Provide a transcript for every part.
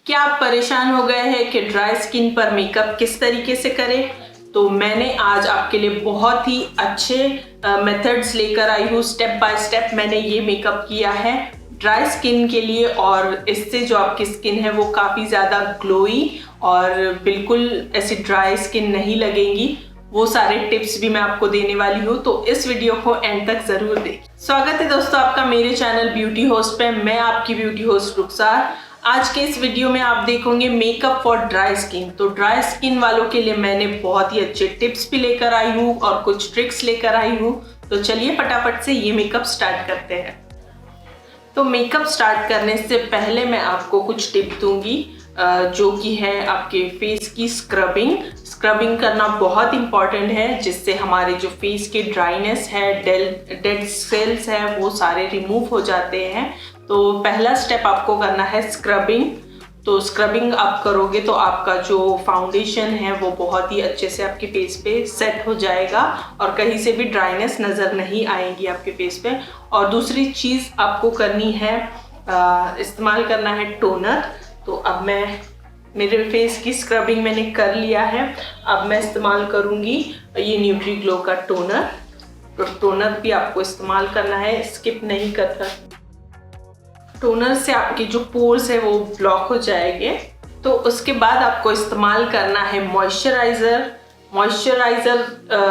क्या आप परेशान हो गए हैं कि ड्राई स्किन पर मेकअप किस तरीके से करें? तो मैंने आज आपके लिए बहुत ही अच्छे मेथड्स लेकर आई हूँ। स्टेप बाय स्टेप मैंने ये मेकअप किया है ड्राई स्किन के लिए, और इससे जो आपकी स्किन है वो काफ़ी ज़्यादा ग्लोई और बिल्कुल ऐसी ड्राई स्किन नहीं लगेंगी। वो सारे टिप्स भी मैं आपको देने वाली हूँ, तो इस वीडियो को एंड तक ज़रूर देखें। स्वागत है दोस्तों आपका मेरे चैनल ब्यूटी होस्ट पे। मैं आपकी ब्यूटी होस्ट रुखसार। आज के इस वीडियो में आप देखोगे मेकअप फॉर ड्राई स्किन। तो ड्राई स्किन वालों के लिए मैंने बहुत ही अच्छे टिप्स भी लेकर आई हूँ और कुछ ट्रिक्स लेकर आई हूँ। तो चलिए फटाफट से ये मेकअप स्टार्ट करते हैं। तो मेकअप स्टार्ट करने से पहले मैं आपको कुछ टिप दूंगी, जो कि है आपके फेस की स्क्रबिंग। स्क्रबिंग करना बहुत इंपॉर्टेंट है, जिससे हमारे जो फेस के ड्राइनेस है, डेड सेल्स है, वो सारे रिमूव हो जाते हैं। तो पहला स्टेप आपको करना है स्क्रबिंग। तो स्क्रबिंग आप करोगे तो आपका जो फाउंडेशन है वो बहुत ही अच्छे से आपके फेस पे सेट हो जाएगा और कहीं से भी ड्राइनेस नज़र नहीं आएगी आपके फेस पे। और दूसरी चीज़ आपको करनी है, इस्तेमाल करना है टोनर। तो अब मैं मेरे फेस की स्क्रबिंग मैंने कर लिया है। अब मैं इस्तेमाल करूँगी ये न्यूट्री ग्लो का टोनर। तो टोनर भी आपको इस्तेमाल करना है, स्किप नहीं करना। टोनर से आपके जो पोर्स है वो ब्लॉक हो जाएंगे। तो उसके बाद आपको इस्तेमाल करना है मॉइस्चराइज़र।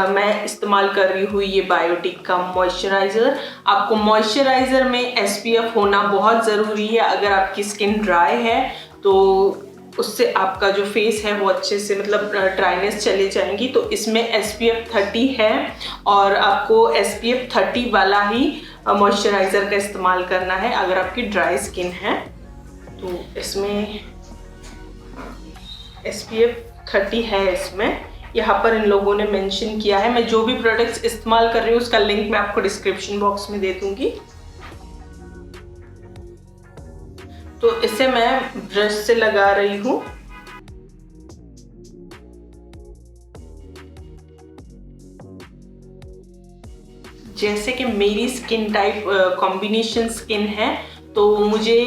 मैं इस्तेमाल कर रही हूँ ये बायोटिक का मॉइस्चराइज़र। आपको मॉइस्चराइज़र में SPF होना बहुत ज़रूरी है। अगर आपकी स्किन ड्राई है तो उससे आपका जो फेस है वो अच्छे से ड्राइनेस चले जाएंगी। तो इसमें SPF 30 है और आपको SPF 30 वाला ही मॉइस्चराइज़र का इस्तेमाल करना है अगर आपकी ड्राई स्किन है। तो इसमें SPF 30 है। इसमें यहाँ पर इन लोगों ने मेंशन किया है। मैं जो भी प्रोडक्ट्स इस्तेमाल कर रही हूँ उसका लिंक मैं आपको डिस्क्रिप्शन बॉक्स में दे दूंगी। तो इसे मैं ब्रश से लगा रही हूँ। जैसे कि मेरी स्किन टाइप कॉम्बिनेशन स्किन है, तो मुझे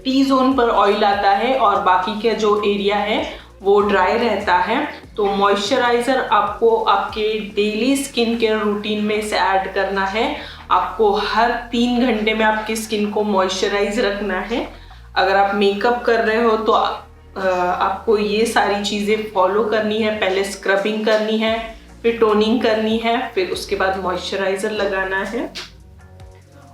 T जोन पर ऑयल आता है और बाकी का जो एरिया है वो ड्राई रहता है। तो मॉइस्चराइज़र आपको आपके डेली स्किन केयर रूटीन में इसे ऐड करना है। आपको हर 3 घंटे में आपकी स्किन को मॉइस्चराइज रखना है। अगर आप मेकअप कर रहे हो तो आपको ये सारी चीज़ें फॉलो करनी है। पहले स्क्रबिंग करनी है, फिर टोनिंग करनी है, फिर उसके बाद मॉइस्चराइज़र लगाना है।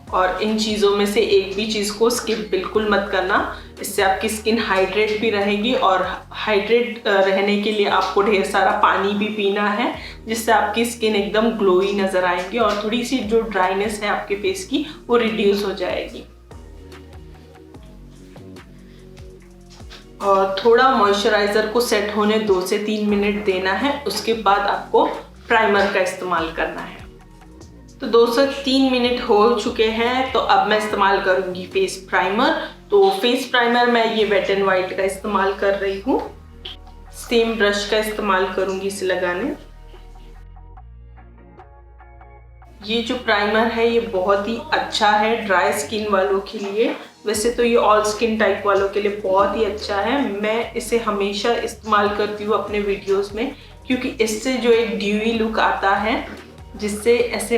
और इन चीज़ों में से एक भी चीज़ को स्किप बिल्कुल मत करना। इससे आपकी स्किन हाइड्रेट भी रहेगी और हाइड्रेट रहने के लिए आपको ढेर सारा पानी भी पीना है, जिससे आपकी स्किन एकदम ग्लोई नज़र आएगी और थोड़ी सी जो ड्राइनेस है आपके फेस की वो रिड्यूस हो जाएगी। और थोड़ा मॉइस्चराइज़र को सेट होने 2 से 3 मिनट देना है। उसके बाद आपको प्राइमर का इस्तेमाल करना है। तो 2 से 3 मिनट हो चुके हैं, तो अब मैं इस्तेमाल करूँगी फेस प्राइमर। तो फेस प्राइमर मैं ये वेट एंड वाइट का इस्तेमाल कर रही हूँ। सेम ब्रश का इस्तेमाल करूँगी इसे लगाने। ये जो प्राइमर है ये बहुत ही अच्छा है ड्राई स्किन वालों के लिए। वैसे तो ये ऑल स्किन टाइप वालों के लिए बहुत ही अच्छा है। मैं इसे हमेशा इस्तेमाल करती हूँ अपने वीडियोस में, क्योंकि इससे जो एक ड्यूई लुक आता है, जिससे ऐसे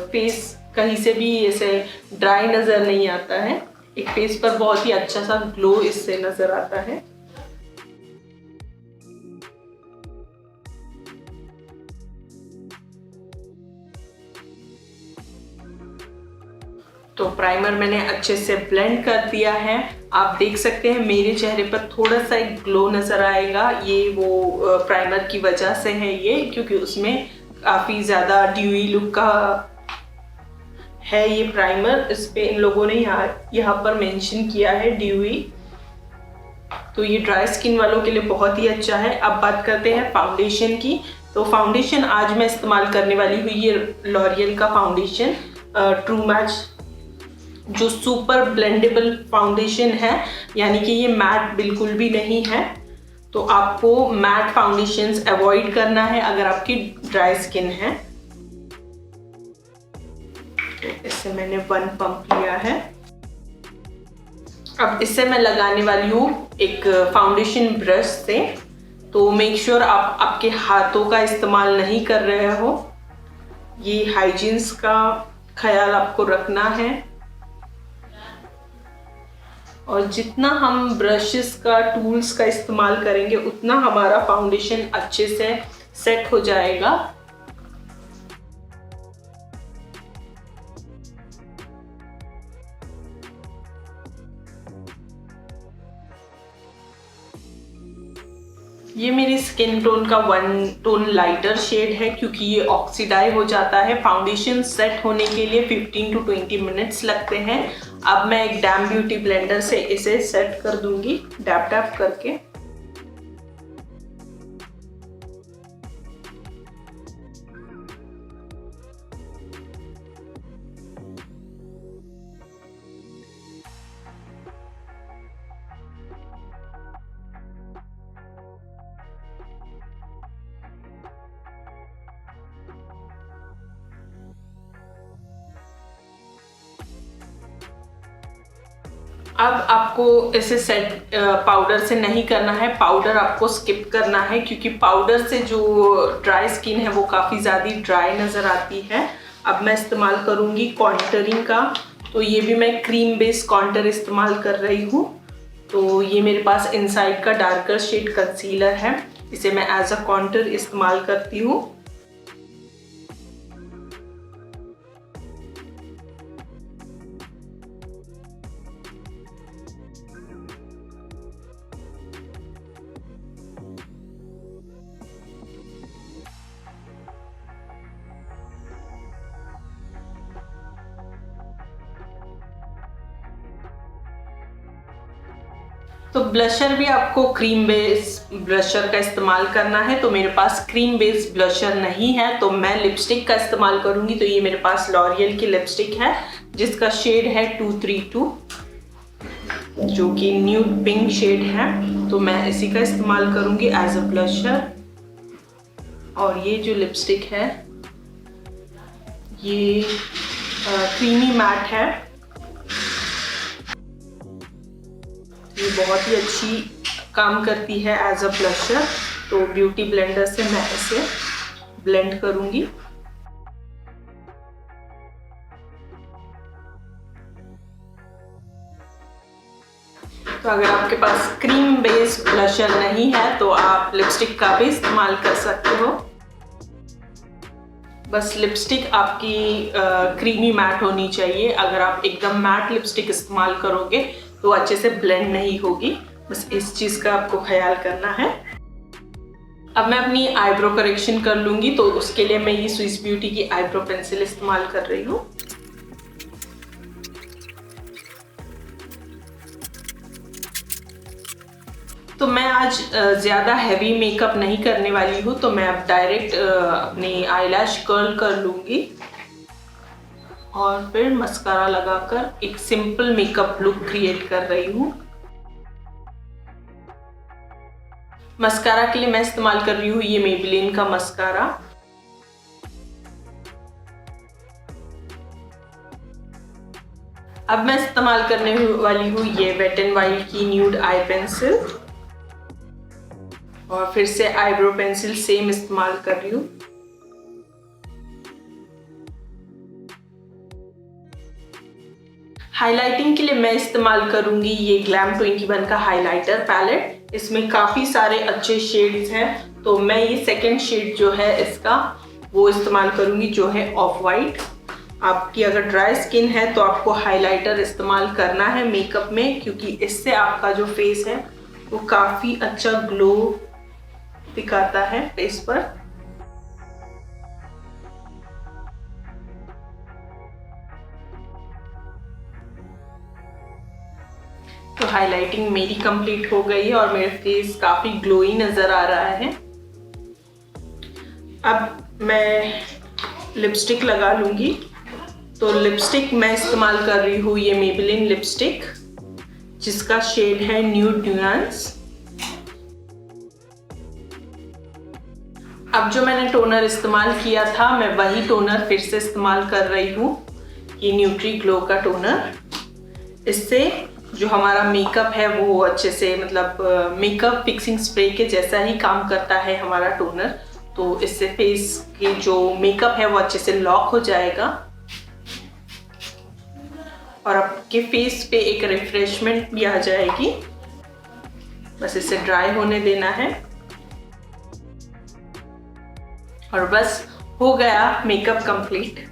फेस कहीं से भी ऐसे ड्राई नज़र नहीं आता है। एक फेस पर बहुत ही अच्छा सा ग्लो इससे नज़र आता है। तो प्राइमर मैंने अच्छे से ब्लेंड कर दिया है। आप देख सकते हैं मेरे चेहरे पर थोड़ा सा एक ग्लो नज़र आएगा। ये वो प्राइमर की वजह से है ये, क्योंकि उसमें काफ़ी ज़्यादा ड्यूई लुक का है ये प्राइमर। इस पे इन लोगों ने यहाँ पर मेंशन किया है ड्यूई। तो ये ड्राई स्किन वालों के लिए बहुत ही अच्छा है। अब बात करते हैं फाउंडेशन की। तो फाउंडेशन आज मैं इस्तेमाल करने वाली हूँ ये लॉरियल का फाउंडेशन ट्रू मैच, जो सुपर ब्लेंडेबल फाउंडेशन है, यानी कि ये मैट बिल्कुल भी नहीं है। तो आपको मैट फाउंडेशंस अवॉइड करना है अगर आपकी ड्राई स्किन है। तो इससे मैंने 1 पंप लिया है। अब इससे मैं लगाने वाली हूँ एक फाउंडेशन ब्रश से, तो मेक श्योर आप आपके हाथों का इस्तेमाल नहीं कर रहे हो। ये हाइजीन्स का ख्याल आपको रखना है, और जितना हम ब्रशेस का टूल्स का इस्तेमाल करेंगे उतना हमारा फाउंडेशन अच्छे से सेट हो जाएगा। ये मेरी स्किन टोन का 1 टोन लाइटर शेड है, क्योंकि ये ऑक्सीडाइज हो जाता है। फाउंडेशन सेट होने के लिए 15 to 20 मिनट्स लगते हैं। अब मैं एक डैम ब्यूटी ब्लेंडर से इसे सेट कर दूंगी, डैप डैप करके। अब आपको इसे सेट पाउडर से नहीं करना है, पाउडर आपको स्किप करना है, क्योंकि पाउडर से जो ड्राई स्किन है वो काफ़ी ज़्यादा ड्राई नज़र आती है। अब मैं इस्तेमाल करूँगी कॉन्टरिंग का, तो ये भी मैं क्रीम बेस कॉन्टर इस्तेमाल कर रही हूँ। तो ये मेरे पास इनसाइड का डार्कर शेड कंसीलर है, इसे मैं एज अ कॉन्टर इस्तेमाल करती हूँ। तो ब्लशर भी आपको क्रीम बेस ब्लशर का इस्तेमाल करना है, तो मेरे पास क्रीम बेस ब्लशर नहीं है, तो मैं लिपस्टिक का इस्तेमाल करूंगी। तो ये मेरे पास लॉरियल की लिपस्टिक है जिसका शेड है 232, जो कि न्यूड पिंक शेड है। तो मैं इसी का इस्तेमाल करूंगी एज अ ब्लशर। और ये जो लिपस्टिक है ये क्रीमी मैट है, ये बहुत ही अच्छी काम करती है एज अ ब्लशर। तो ब्यूटी ब्लेंडर से मैं इसे ब्लेंड करूंगी। तो अगर आपके पास क्रीम बेस ब्लशर नहीं है तो आप लिपस्टिक का भी इस्तेमाल कर सकते हो। बस लिपस्टिक आपकी क्रीमी मैट होनी चाहिए। अगर आप एकदम मैट लिपस्टिक इस्तेमाल करोगे तो अच्छे से ब्लेंड नहीं होगी, बस इस चीज़ का आपको ख्याल करना है। अब मैं अपनी आईब्रो करेक्शन कर लूँगी, तो उसके लिए मैं ये स्विस ब्यूटी की आईब्रो पेंसिल इस्तेमाल कर रही हूँ। तो मैं आज ज़्यादा हैवी मेकअप नहीं करने वाली हूँ, तो मैं अब डायरेक्ट अपनी आईलैश कर्ल कर लूँगी और फिर मस्कारा लगाकर एक सिंपल मेकअप लुक क्रिएट कर रही हूँ। मस्कारा के लिए मैं इस्तेमाल कर रही हूँ ये मेबेलिन का मस्कारा। अब मैं इस्तेमाल करने वाली हूँ ये वेट एंड वाइल्ड की न्यूड आई पेंसिल, और फिर से आईब्रो पेंसिल सेम इस्तेमाल कर रही हूँ। हाइलाइटिंग के लिए मैं इस्तेमाल करूंगी ये ग्लैम 21 का हाइलाइटर पैलेट। इसमें काफ़ी सारे अच्छे शेड्स हैं, तो मैं ये सेकंड शेड जो है इसका वो इस्तेमाल करूंगी, जो है ऑफ वाइट। आपकी अगर ड्राई स्किन है तो आपको हाइलाइटर इस्तेमाल करना है मेकअप में, क्योंकि इससे आपका जो फेस है वो काफ़ी अच्छा ग्लो दिखाता है फेस पर। तो हाइलाइटिंग मेरी कंप्लीट हो गई है और मेरा फेस काफ़ी ग्लोई नज़र आ रहा है। अब मैं लिपस्टिक लगा लूँगी। तो लिपस्टिक मैं इस्तेमाल कर रही हूँ ये मेबेलिन लिपस्टिक, जिसका शेड है न्यूड न्यूएंस। अब जो मैंने टोनर इस्तेमाल किया था मैं वही टोनर फिर से इस्तेमाल कर रही हूँ, ये न्यूट्री ग्लो का टोनर। इससे जो हमारा मेकअप है वो अच्छे से, मतलब मेकअप फिक्सिंग स्प्रे के जैसा ही काम करता है हमारा टोनर। तो इससे फेस की जो मेकअप है वो अच्छे से लॉक हो जाएगा और आपके फेस पे एक रिफ्रेशमेंट भी आ जाएगी। बस इसे ड्राई होने देना है और बस हो गया मेकअप कंप्लीट।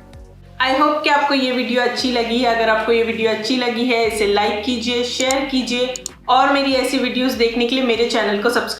आई होप कि आपको ये वीडियो अच्छी लगी है। अगर आपको ये वीडियो अच्छी लगी है इसे लाइक कीजिए, शेयर कीजिए और मेरी ऐसी वीडियोस देखने के लिए मेरे चैनल को सब्सक्राइब